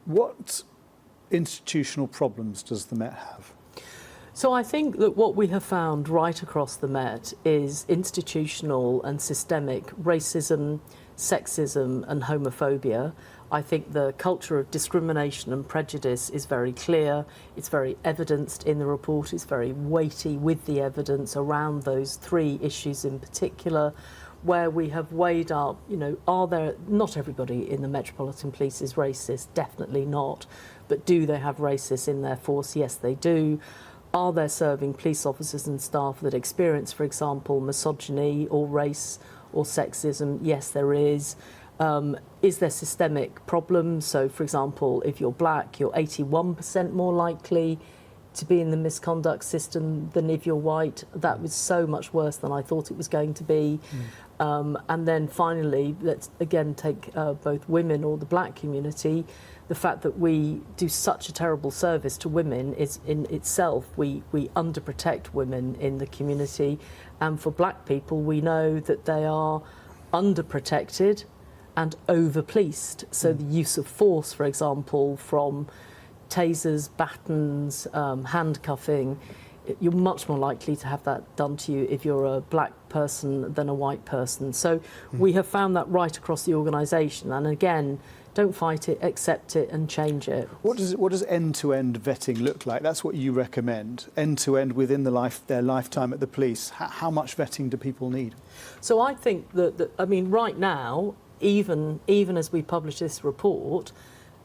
What institutional problems does the Met have? So I think that what we have found right across the Met is institutional and systemic racism, sexism and homophobia. I think the culture of discrimination and prejudice is very clear. It's very evidenced in the report. It's very weighty with the evidence around those three issues in particular, where we have weighed up, are there, not everybody in the Metropolitan Police is racist, definitely not, but do they have racists in their force? Yes, they do. Are there serving police officers and staff that experience, for example, misogyny or race or sexism? Yes, there is. Is there systemic problems? So, for example, if you're black, you're 81% more likely to be in the misconduct system than if you're white. That was so much worse than I thought it was going to be. And then finally, let's again take both women or the black community. The fact that we do such a terrible service to women is in itself, we underprotect women in the community. And for black people, we know that they are underprotected and over-policed. So the use of force, for example, from tasers, batons, handcuffing, you're much more likely to have that done to you if you're a black person than a white person. So we have found that right across the organisation. And again, don't fight it, accept it and change it. What does end-to-end vetting look like? That's what you recommend. End-to-end within their lifetime at the police. How much vetting do people need? So I think that right now, even as we publish this report,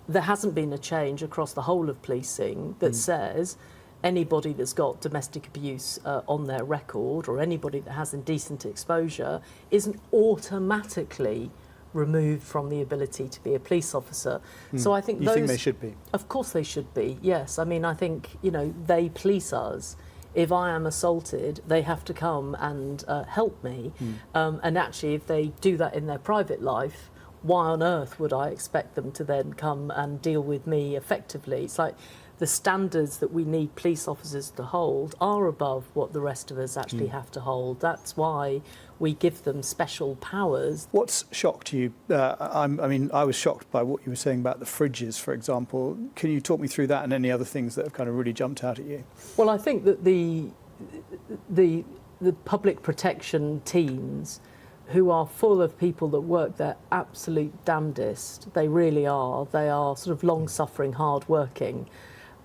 there hasn't been a change across the whole of policing that says anybody that's got domestic abuse on their record or anybody that has indecent exposure isn't automatically removed from the ability to be a police officer. So I think you think they should be? Of course they should be, yes. I mean, I think, they police us. If I am assaulted, they have to come and help me. And actually, if they do that in their private life, why on earth would I expect them to then come and deal with me effectively? It's like the standards that we need police officers to hold are above what the rest of us actually have to hold. That's why we give them special powers. What's shocked you? I was shocked by what you were saying about the fridges, for example. Can you talk me through that and any other things that have kind of really jumped out at you? Well, I think that the public protection teams, who are full of people that work their absolute damnedest, they really are. They are sort of long-suffering, hard-working.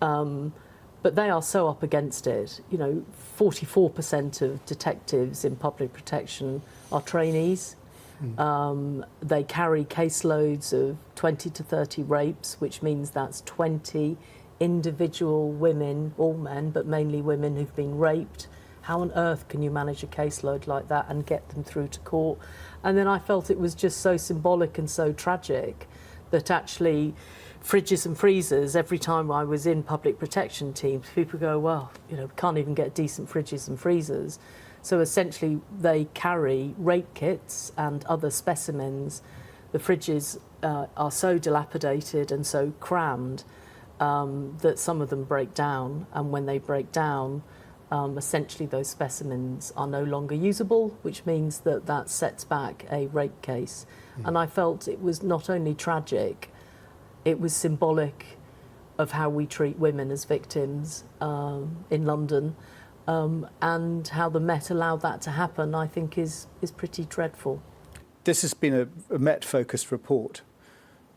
But they are so up against it. 44% of detectives in public protection are trainees. They carry caseloads of 20 to 30 rapes, which means that's 20 individual women, all men, but mainly women who've been raped. How on earth can you manage a caseload like that and get them through to court? And then I felt it was just so symbolic and so tragic that actually fridges and freezers, every time I was in public protection teams, people go, well, we can't even get decent fridges and freezers. So essentially they carry rape kits and other specimens. The fridges are so dilapidated and so crammed that some of them break down. And when they break down, essentially those specimens are no longer usable, which means that sets back a rape case. And I felt it was not only tragic, it was symbolic of how we treat women as victims in London, and how the Met allowed that to happen, I think is pretty dreadful. This has been a Met-focused report.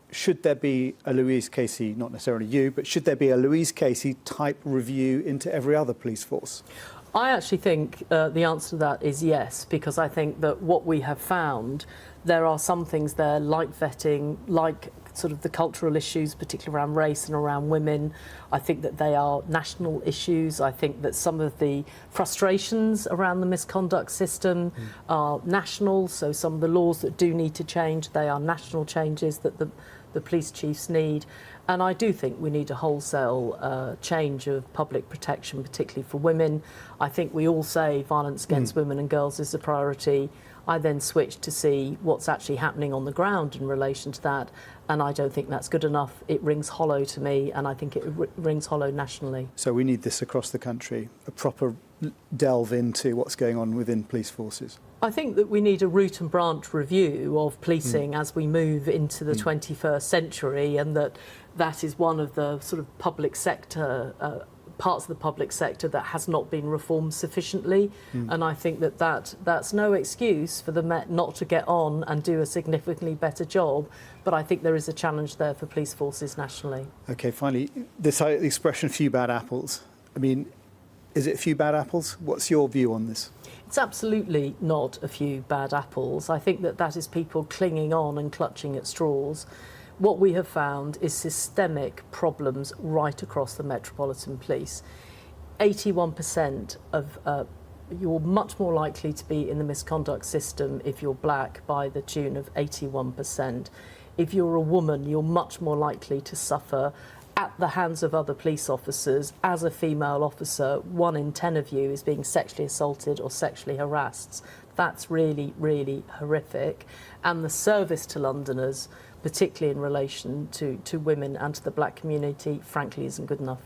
Should there be a Louise Casey, not necessarily you, but should there be a Louise Casey type review into every other police force? I actually think the answer to that is yes, because I think that what we have found, there are some things there like vetting, like sort of the cultural issues, particularly around race and around women. I think that they are national issues. I think that some of the frustrations around the misconduct system are national, so some of the laws that do need to change, they are national changes that the police chiefs need. And I do think we need a wholesale change of public protection, particularly for women. I think we all say violence against women and girls is a priority. I then switch to see what's actually happening on the ground in relation to that, and I don't think that's good enough. It rings hollow to me, and I think it rings hollow nationally. So we need this across the country, a proper delve into what's going on within police forces? I think that we need a root and branch review of policing as we move into the 21st century, and that is one of the sort of public sector parts of the public sector that has not been reformed sufficiently. And I think that's no excuse for the Met not to get on and do a significantly better job, but I think there is a challenge there for police forces nationally. Okay, finally, this expression "few bad apples." I mean, is it a few bad apples? What's your view on this? It's absolutely not a few bad apples. I think that is people clinging on and clutching at straws. What we have found is systemic problems right across the Metropolitan Police. 81% of you're much more likely to be in the misconduct system if you're black, by the tune of 81%. If you're a woman, you're much more likely to suffer at the hands of other police officers. As a female officer, 1 in 10 of you is being sexually assaulted or sexually harassed. That's really, really horrific. And the service to Londoners, particularly in relation to women and to the black community, frankly isn't good enough.